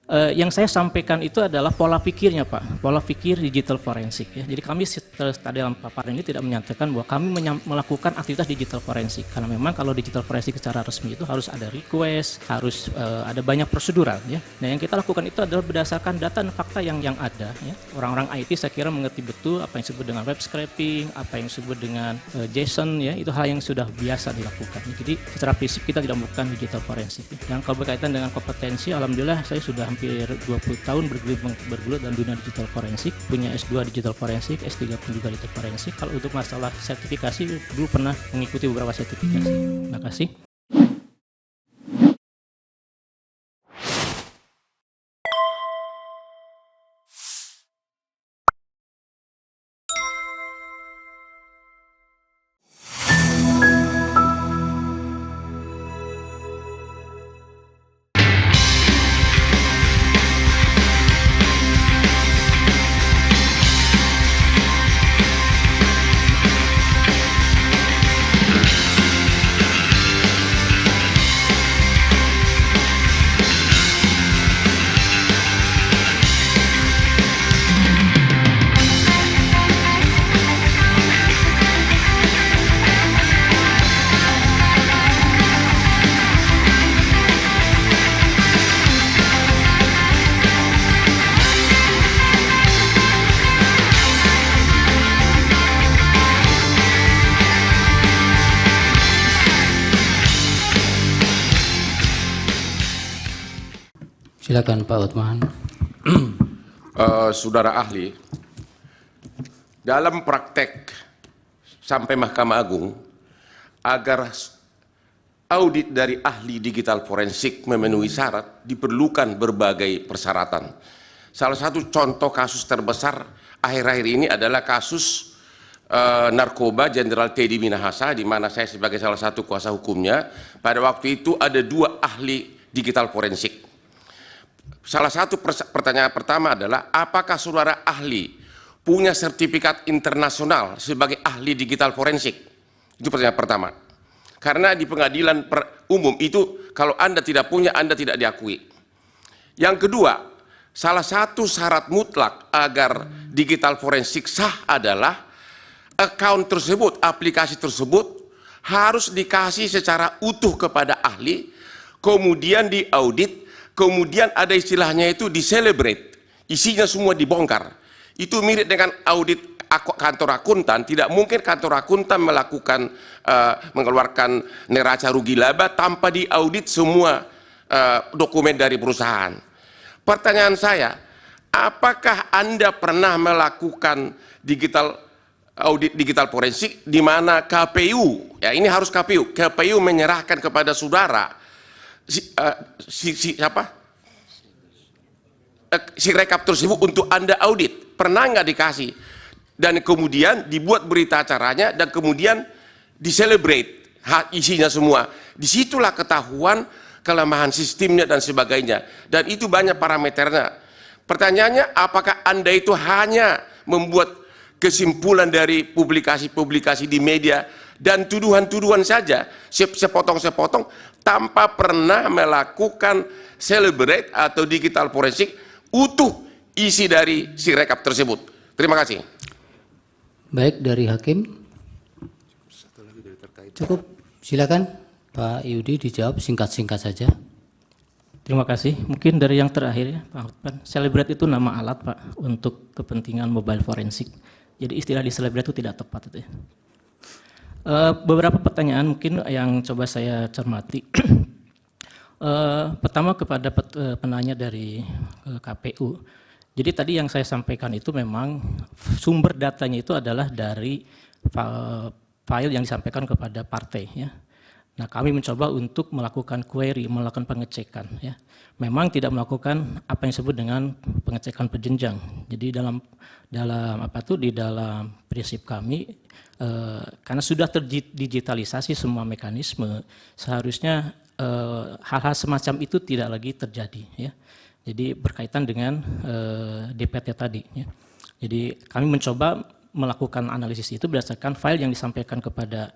Yang saya sampaikan itu adalah pola pikirnya Pak, pola pikir digital forensik ya. Jadi kami tadi dalam paparan ini tidak menyatakan bahwa kami melakukan aktivitas digital forensik, karena memang kalau digital forensik secara resmi itu harus ada request, harus ada banyak prosedural ya. Nah yang kita lakukan itu adalah berdasarkan data dan fakta yang ada ya. Orang-orang IT saya kira mengerti betul apa yang disebut dengan web scraping, apa yang disebut dengan JSON ya, itu hal yang sudah biasa dilakukan. Jadi secara prinsip kita tidak melakukan digital forensik. Dan kalau berkaitan dengan kompetensi, alhamdulillah saya sudah hampir 20 tahun bergelut dalam dunia digital forensik, punya S2 digital forensik, S3 pun juga digital forensik. Kalau untuk masalah sertifikasi, dulu pernah mengikuti beberapa sertifikasi. Terima kasih. Silakan Pak Uthman. Saudara ahli, dalam praktek sampai Mahkamah Agung, agar audit dari ahli digital forensik memenuhi syarat, diperlukan berbagai persyaratan. Salah satu contoh kasus terbesar akhir-akhir ini adalah kasus narkoba Jenderal Teddy Minahasa, di mana saya sebagai salah satu kuasa hukumnya. Pada waktu itu ada 2 ahli digital forensik. Salah satu pertanyaan pertama adalah, apakah saudara ahli punya sertifikat internasional sebagai ahli digital forensik? Itu pertanyaan pertama. Karena di pengadilan umum itu kalau Anda tidak punya, Anda tidak diakui. Yang kedua, salah satu syarat mutlak agar digital forensik sah adalah account tersebut, aplikasi tersebut harus dikasih secara utuh kepada ahli, kemudian diaudit, kemudian ada istilahnya itu di-celebrate, isinya semua dibongkar. Itu mirip dengan audit kantor akuntan. Tidak mungkin kantor akuntan melakukan mengeluarkan neraca rugi laba tanpa diaudit semua dokumen dari perusahaan. Pertanyaan saya, apakah Anda pernah melakukan audit digital forensik di mana KPU, ya ini harus KPU menyerahkan kepada saudara si rekap tersebut untuk Anda audit? Pernah nggak dikasih? Dan kemudian dibuat berita acaranya dan kemudian di-celebrate isinya semua. Disitulah ketahuan kelemahan sistemnya dan sebagainya. Dan itu banyak parameternya. Pertanyaannya, apakah Anda itu hanya membuat kesimpulan dari publikasi-publikasi di media dan tuduhan-tuduhan saja, sepotong-sepotong, tanpa pernah melakukan celebrate atau digital forensik utuh isi dari si rekap tersebut? Terima kasih. Baik, dari Hakim. Cukup, silakan Pak Yudi dijawab singkat-singkat saja. Terima kasih. Mungkin dari yang terakhir ya Pak Uthman, celebrate itu nama alat Pak untuk kepentingan mobile forensik. Jadi istilah di celebrate itu tidak tepat itu ya. Beberapa pertanyaan mungkin yang coba saya cermati. Pertama kepada penanya dari KPU. Jadi tadi yang saya sampaikan itu memang sumber datanya itu adalah dari file yang disampaikan kepada partai ya. Nah, kami mencoba untuk melakukan query, melakukan pengecekan ya. Memang tidak melakukan apa yang disebut dengan pengecekan berjenjang. Jadi dalam di dalam prinsip kami, karena sudah terdigitalisasi semua mekanisme, seharusnya hal-hal semacam itu tidak lagi terjadi ya. Jadi berkaitan dengan DPT tadi ya. Jadi kami mencoba melakukan analisis itu berdasarkan file yang disampaikan kepada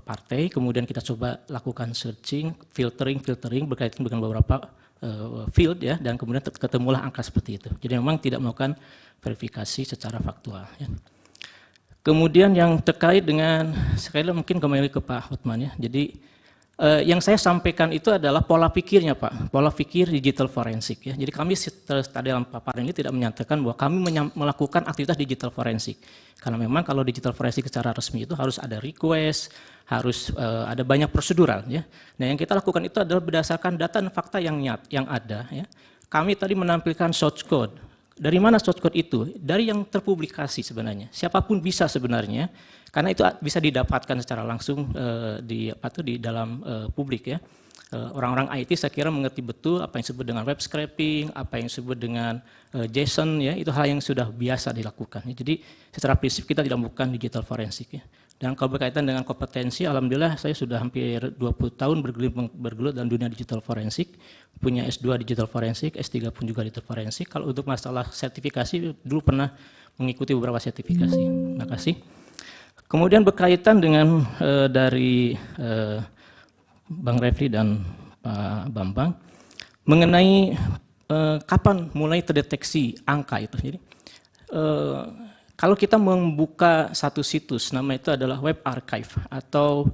partai, kemudian kita coba lakukan searching, filtering berkaitan dengan beberapa field ya, dan kemudian ketemulah angka seperti itu. Jadi memang tidak melakukan verifikasi secara faktual. Ya. Kemudian yang terkait dengan, sekali lagi mungkin kembali ke Pak Hotman ya. Jadi yang saya sampaikan itu adalah pola pikirnya Pak, pola pikir digital forensik ya. Jadi kami tadi dalam paparan ini tidak menyatakan bahwa kami melakukan aktivitas digital forensik. Karena memang kalau digital forensik secara resmi itu harus ada request, harus ada banyak prosedural ya. Nah yang kita lakukan itu adalah berdasarkan data dan fakta yang ada ya. Kami tadi menampilkan source code. Dari mana source code itu? Dari yang terpublikasi sebenarnya. Siapapun bisa sebenarnya. Karena itu bisa didapatkan secara langsung di dalam publik ya. Orang-orang IT saya kira mengerti betul apa yang disebut dengan web scraping, apa yang disebut dengan JSON ya, itu hal yang sudah biasa dilakukan. Jadi secara prinsip kita tidak melakukan digital forensik ya. Dan kalau berkaitan dengan kompetensi, alhamdulillah saya sudah hampir 20 tahun bergelut dalam dunia digital forensik, punya S2 digital forensik, S3 pun juga digital forensik. Kalau untuk masalah sertifikasi dulu pernah mengikuti beberapa sertifikasi. Terima kasih. Kemudian berkaitan dengan dari Bang Refli dan Pak Bambang mengenai kapan mulai terdeteksi angka itu. Jadi kalau kita membuka satu situs, nama itu adalah web archive atau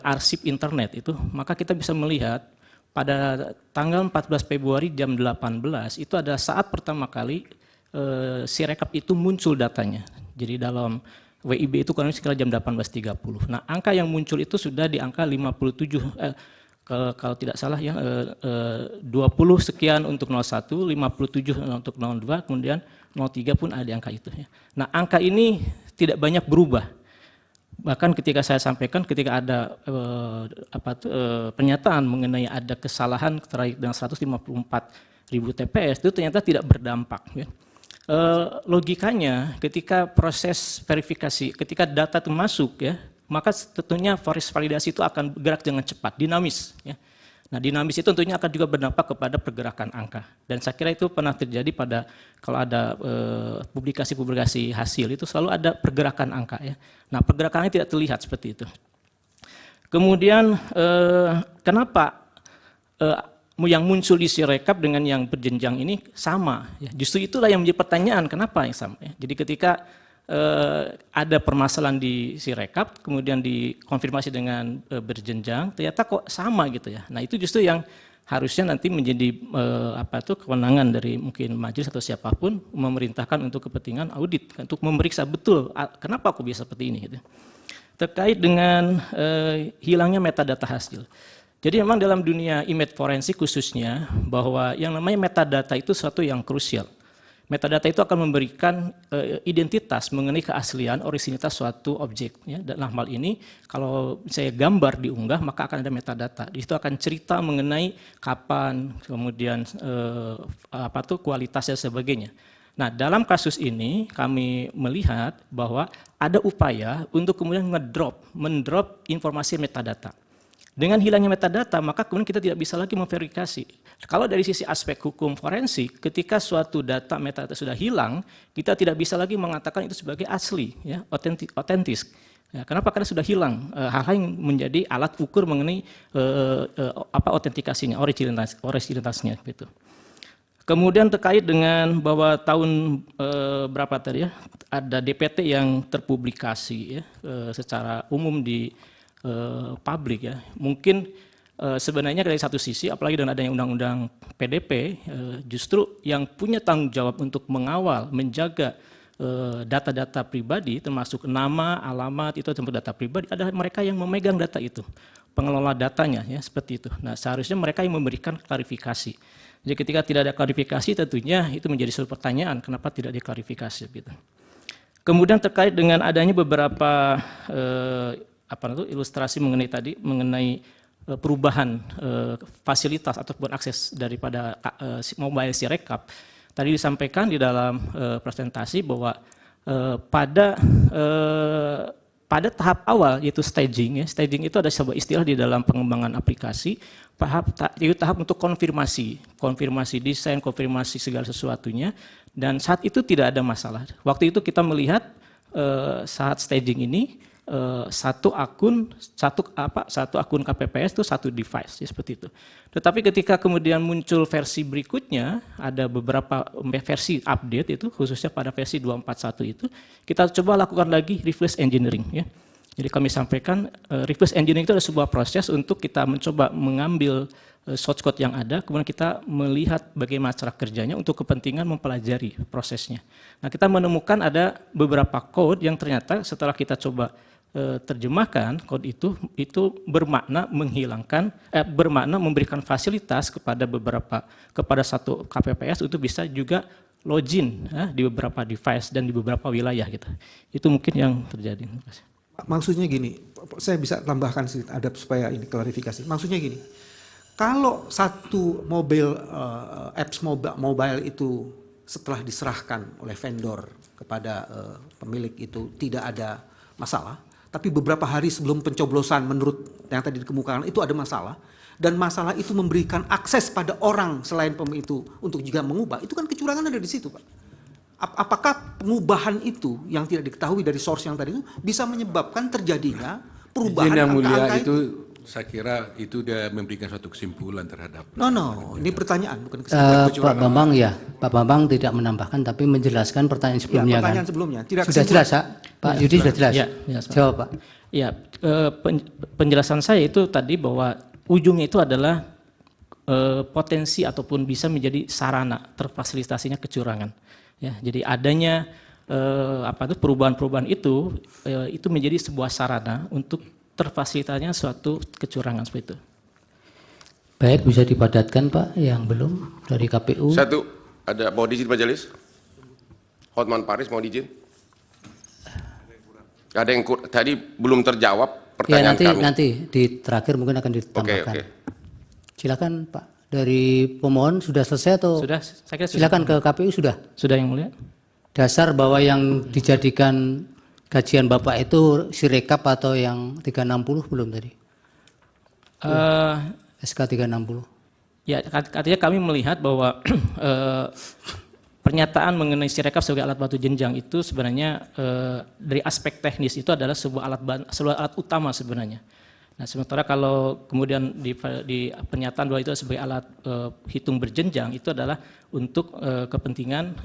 arsip internet itu, maka kita bisa melihat pada tanggal 14 Februari jam 18 itu ada saat pertama kali Sirekap itu muncul datanya. Jadi dalam WIB itu kurang lebih sekitar jam 18.30. Nah, angka yang muncul itu sudah di angka 57, kalau tidak salah ya, 20 sekian untuk 01, 57 untuk 02, kemudian 03 pun ada di angka itu. Ya. Nah, angka ini tidak banyak berubah. Bahkan ketika saya sampaikan, ketika ada pernyataan mengenai ada kesalahan terkait dengan 154.000 TPS, itu ternyata tidak berdampak. Ya. Logikanya ketika proses verifikasi, ketika data itu masuk ya, maka tentunya proses validasi itu akan bergerak dengan cepat, dinamis ya. Nah, dinamis itu tentunya akan juga berdampak kepada pergerakan angka. Dan saya kira itu pernah terjadi pada kalau ada publikasi-publikasi hasil itu selalu ada pergerakan angka ya. Nah, pergerakannya tidak terlihat seperti itu. Kemudian kenapa yang muncul di Sirekap dengan yang berjenjang ini sama. Ya. Justru itulah yang menjadi pertanyaan, kenapa yang sama. Ya. Jadi ketika ada permasalahan di Sirekap, kemudian dikonfirmasi dengan berjenjang, ternyata kok sama gitu ya. Nah itu justru yang harusnya nanti menjadi kewenangan dari mungkin majelis atau siapapun memerintahkan untuk kepentingan audit, untuk memeriksa betul kenapa kok bisa seperti ini. Gitu. Terkait dengan hilangnya metadata hasil. Jadi memang dalam dunia image forensik khususnya bahwa yang namanya metadata itu sesuatu yang krusial. Metadata itu akan memberikan identitas mengenai keaslian originalitas suatu objek. Ya. Dalam hal ini kalau saya gambar diunggah maka akan ada metadata. Di situ akan cerita mengenai kapan, kemudian kualitasnya dan sebagainya. Nah dalam kasus ini kami melihat bahwa ada upaya untuk kemudian mendrop informasi metadata. Dengan hilangnya metadata, maka kemudian kita tidak bisa lagi memverifikasi. Kalau dari sisi aspek hukum forensik, ketika suatu data metadata sudah hilang, kita tidak bisa lagi mengatakan itu sebagai asli, ya, otentis. Ya, kenapa? Karena sudah hilang hal-hal yang menjadi alat ukur mengenai autentikasinya, originalitasnya. Gitu. Kemudian terkait dengan bahwa tahun berapa tadi ya, ada DPT yang terpublikasi ya, secara umum di publik ya, mungkin sebenarnya dari satu sisi, apalagi dengan adanya undang-undang PDP, justru yang punya tanggung jawab untuk mengawal, menjaga data-data pribadi, termasuk nama, alamat, itu tentu data pribadi, adalah mereka yang memegang data itu, pengelola datanya, ya seperti itu. Nah, seharusnya mereka yang memberikan klarifikasi. Jadi ketika tidak ada klarifikasi, tentunya itu menjadi suatu pertanyaan, kenapa tidak diklarifikasi, gitu. Kemudian terkait dengan adanya beberapa ilustrasi mengenai perubahan fasilitas ataupun akses daripada mobile Sirekap. Tadi disampaikan di dalam presentasi bahwa pada tahap awal yaitu staging, ya, staging itu ada sebuah istilah di dalam pengembangan aplikasi, yaitu tahap untuk konfirmasi desain, konfirmasi segala sesuatunya, dan saat itu tidak ada masalah. Waktu itu kita melihat saat staging ini satu akun KPPS itu satu device, ya, seperti itu. Tetapi ketika kemudian muncul versi berikutnya, ada beberapa versi update itu, khususnya pada versi 241 itu, kita coba lakukan lagi reverse engineering, ya. Jadi kami sampaikan reverse engineering itu adalah sebuah proses untuk kita mencoba mengambil source code yang ada, kemudian kita melihat bagaimana cara kerjanya untuk kepentingan mempelajari prosesnya. Nah, kita menemukan ada beberapa code yang ternyata setelah kita coba terjemahkan kode itu bermakna menghilangkan, bermakna memberikan fasilitas kepada satu KPPS untuk bisa juga login di beberapa device dan di beberapa wilayah gitu. Itu mungkin yang terjadi. Terima kasih. Maksudnya gini, saya bisa tambahkan sedikit ada supaya ini klarifikasi. Maksudnya gini, kalau satu apps mobile itu setelah diserahkan oleh vendor kepada pemilik itu tidak ada masalah, tapi beberapa hari sebelum pencoblosan menurut yang tadi dikemukakan itu ada masalah, dan masalah itu memberikan akses pada orang selain pemilik itu untuk juga mengubah, itu kan kecurangan ada di situ, Pak. Apakah pengubahan itu yang tidak diketahui dari source yang tadi itu bisa menyebabkan terjadinya perubahan yang mulia angka-angka itu? Saya kira itu dia memberikan suatu kesimpulan terhadap. No, ini pertanyaan bukan kesimpulan. Pak Bambang ya, Pak Bambang tidak menambahkan tapi menjelaskan pertanyaan sebelumnya, ya, pertanyaan kan? sebelumnya. Sudah jelas, Pak Yudi sudah jelas. Ya, jawab, Pak. Ya, penjelasan saya itu tadi bahwa ujungnya itu adalah potensi ataupun bisa menjadi sarana terfasilitasinya kecurangan. Ya, jadi adanya perubahan-perubahan itu menjadi sebuah sarana untuk terfasilitasinya suatu kecurangan seperti itu. Baik, bisa dipadatkan Pak yang belum dari KPU. Satu, ada mau diizin majelis? Hotman Paris mau diizin? Ada yang tadi belum terjawab pertanyaan ya, kami. nanti di terakhir mungkin akan ditambahkan. Oke. Silakan Pak. Dari pemohon sudah selesai atau? Sudah, saya kira silakan ke KPU sudah. Sudah yang mulia. Dasar bahwa yang dijadikan kajian Bapak itu Sirekap atau yang 360 belum tadi? SK 360. Ya, artinya kami melihat bahwa pernyataan mengenai Sirekap sebagai alat bantu jenjang itu sebenarnya dari aspek teknis itu adalah sebuah alat utama sebenarnya. Nah, sementara kalau kemudian di pernyataan bahwa itu sebagai alat hitung berjenjang itu adalah untuk kepentingan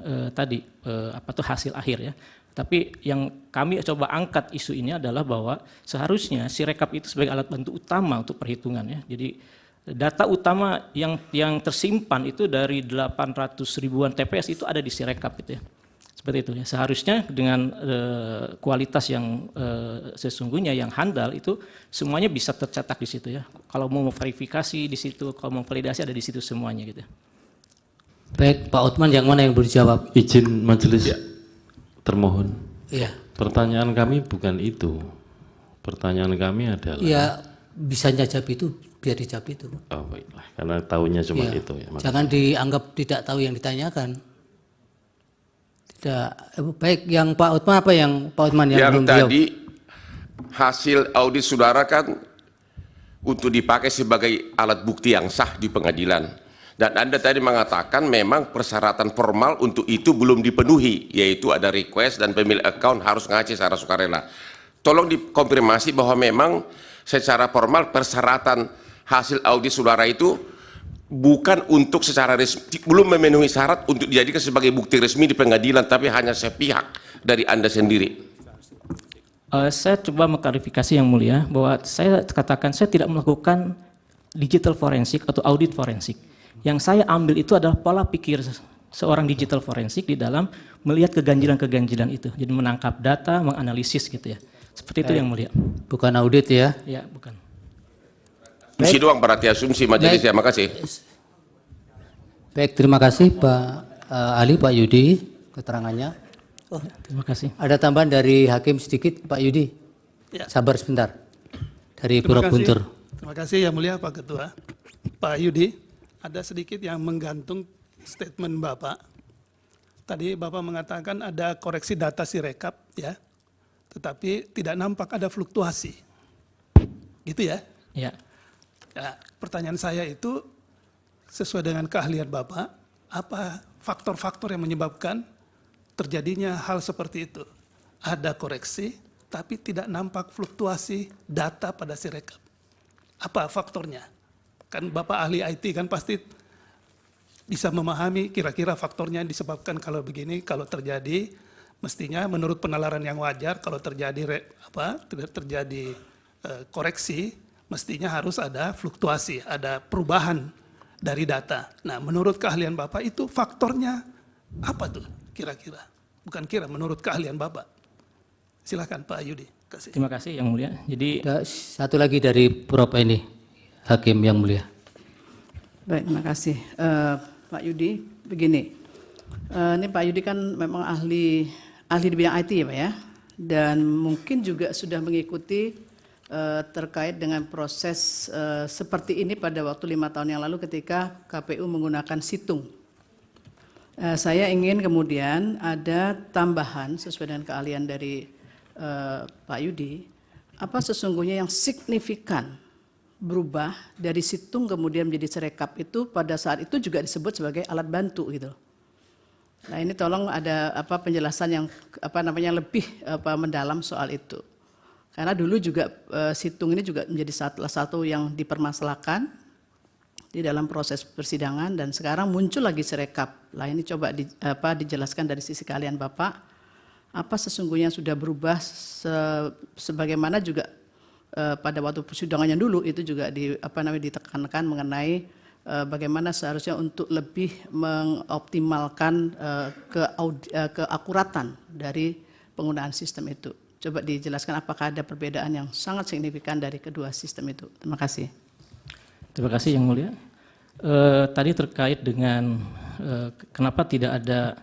hasil akhir ya. Tapi yang kami coba angkat isu ini adalah bahwa seharusnya Sirekap itu sebagai alat bantu utama untuk perhitungan ya. Jadi data utama yang tersimpan itu dari 800 ribuan TPS itu ada di Sirekap gitu ya. Seperti itu ya. Seharusnya dengan kualitas yang sesungguhnya yang handal itu semuanya bisa tercetak di situ ya. Kalau mau verifikasi di situ, kalau mau validasi ada di situ semuanya gitu. Baik, Pak Otman yang mana yang boleh jawab? Izin majelis termohon. Iya. Pertanyaan kami bukan itu. Pertanyaan kami adalah. Ya bisa jawab itu, biar dijawab itu. Oh baiklah, karena tahunya cuma itu ya. Jangan dianggap tidak tahu yang ditanyakan. Baik, yang Pak Otman apa yang Pak Otman yang belum jawab? Yang tadi hasil audit saudara kan untuk dipakai sebagai alat bukti yang sah di pengadilan. Dan Anda tadi mengatakan memang persyaratan formal untuk itu belum dipenuhi, yaitu ada request dan pemilik account harus ngaji secara sukarela. Tolong dikonfirmasi bahwa memang secara formal persyaratan hasil audit saudara itu bukan untuk secara resmi, belum memenuhi syarat untuk dijadikan sebagai bukti resmi di pengadilan, tapi hanya sepihak dari Anda sendiri. Saya coba mengklarifikasi yang mulia bahwa saya katakan saya tidak melakukan digital forensik atau audit forensik. Yang saya ambil itu adalah pola pikir seorang digital forensik di dalam melihat keganjilan-keganjilan itu. Jadi menangkap data, menganalisis gitu ya. Seperti itu yang mulia. Bukan audit ya? Ya, bukan. Asumsi doang berarti asumsi majelis ya, makasih. Baik, terima kasih Pak Ali, Pak Yudi keterangannya. Oh, terima kasih. Ada tambahan dari Hakim sedikit, Pak Yudi? Ya. Sabar sebentar. Dari Pura Guntur. Terima kasih yang mulia Pak Ketua. Pak Yudi, ada sedikit yang menggantung statement Bapak. Tadi Bapak mengatakan ada koreksi data Sirekap ya, tetapi tidak nampak ada fluktuasi. Gitu ya? Ya. Ya, pertanyaan saya itu sesuai dengan keahlian Bapak, apa faktor-faktor yang menyebabkan terjadinya hal seperti itu? Ada koreksi, tapi tidak nampak fluktuasi data pada Sirekap. Apa faktornya? Kan Bapak ahli IT kan pasti bisa memahami kira-kira faktornya yang disebabkan kalau begini, kalau terjadi mestinya menurut penalaran yang wajar kalau terjadi tidak terjadi koreksi, mestinya harus ada fluktuasi, ada perubahan dari data. Nah, menurut keahlian Bapak itu faktornya apa tuh kira-kira? Bukan kira, menurut keahlian Bapak. Silakan Pak Yudi. Kasih. Terima kasih Yang Mulia. Jadi Ada satu lagi dari Prof ini, Hakim Yang Mulia. Baik, terima kasih. Pak Yudi, begini, ini Pak Yudi kan memang ahli di bidang IT ya Pak ya, dan mungkin juga sudah mengikuti terkait dengan proses seperti ini pada waktu 5 tahun yang lalu ketika KPU menggunakan situng. Saya ingin kemudian ada tambahan sesuai dengan keahlian dari Pak Yudi, apa sesungguhnya yang signifikan berubah dari situng kemudian menjadi Sirekap itu pada saat itu juga disebut sebagai alat bantu gitu. Nah ini tolong ada penjelasan yang lebih mendalam soal itu. Karena dulu juga situng ini juga menjadi salah satu yang dipermasalahkan di dalam proses persidangan dan sekarang muncul lagi Sirekap. Lah ini coba dijelaskan dari sisi keahlian Bapak apa sesungguhnya sudah berubah sebagaimana juga pada waktu persidangan yang dulu itu juga ditekankan mengenai bagaimana seharusnya untuk lebih mengoptimalkan keakuratan dari penggunaan sistem itu. Coba dijelaskan apakah ada perbedaan yang sangat signifikan dari kedua sistem itu. Terima kasih. terima kasih Yang Mulia. Tadi terkait dengan kenapa tidak ada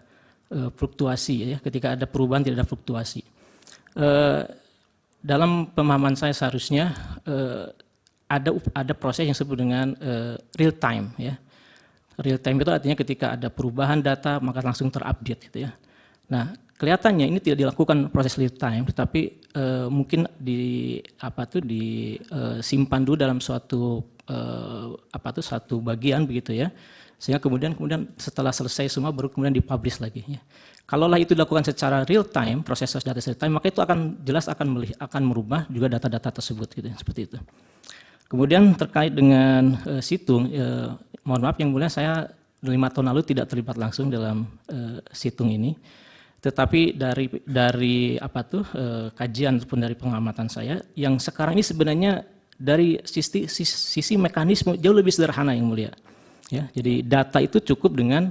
fluktuasi ya, ketika ada perubahan tidak ada fluktuasi. Dalam pemahaman saya seharusnya ada proses yang disebut dengan real time ya. Real time itu artinya ketika ada perubahan data maka langsung terupdate gitu ya. Nah, kelihatannya ini tidak dilakukan proses real time, tetapi mungkin disimpan dulu dalam suatu satu bagian begitu ya. Sehingga kemudian setelah selesai semua baru kemudian dipublish lagi ya. Kalaulah itu dilakukan secara real time, proses data real time, maka itu akan jelas akan merubah juga data-data tersebut gitu, seperti itu. Kemudian terkait dengan situng, mohon maaf Yang Mulia, saya 5 tahun lalu tidak terlibat langsung dalam situng ini, tetapi dari kajian ataupun dari pengamatan saya, yang sekarang ini sebenarnya dari sisi mekanisme jauh lebih sederhana Yang Mulia. Ya, jadi data itu cukup dengan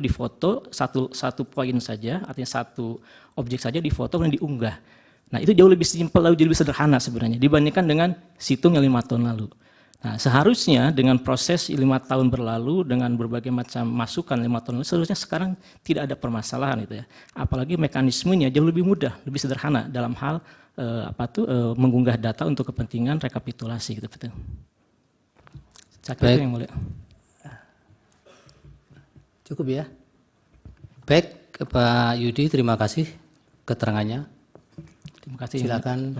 difoto satu poin saja, artinya satu objek saja difoto dan diunggah. Nah itu jauh lebih simpel, jauh lebih sederhana sebenarnya dibandingkan dengan situng yang 5 tahun lalu. Nah seharusnya dengan proses 5 tahun berlalu dengan berbagai macam masukan 5 tahun lalu, seharusnya sekarang tidak ada permasalahan itu ya. Apalagi mekanismenya jauh lebih mudah, lebih sederhana dalam hal mengunggah data untuk kepentingan rekapitulasi gitu. Baik. Yang Mulia. Cukup ya. Baik, Pak Yudi, terima kasih keterangannya. Terima kasih. Silakan,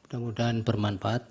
mudah-mudahan bermanfaat.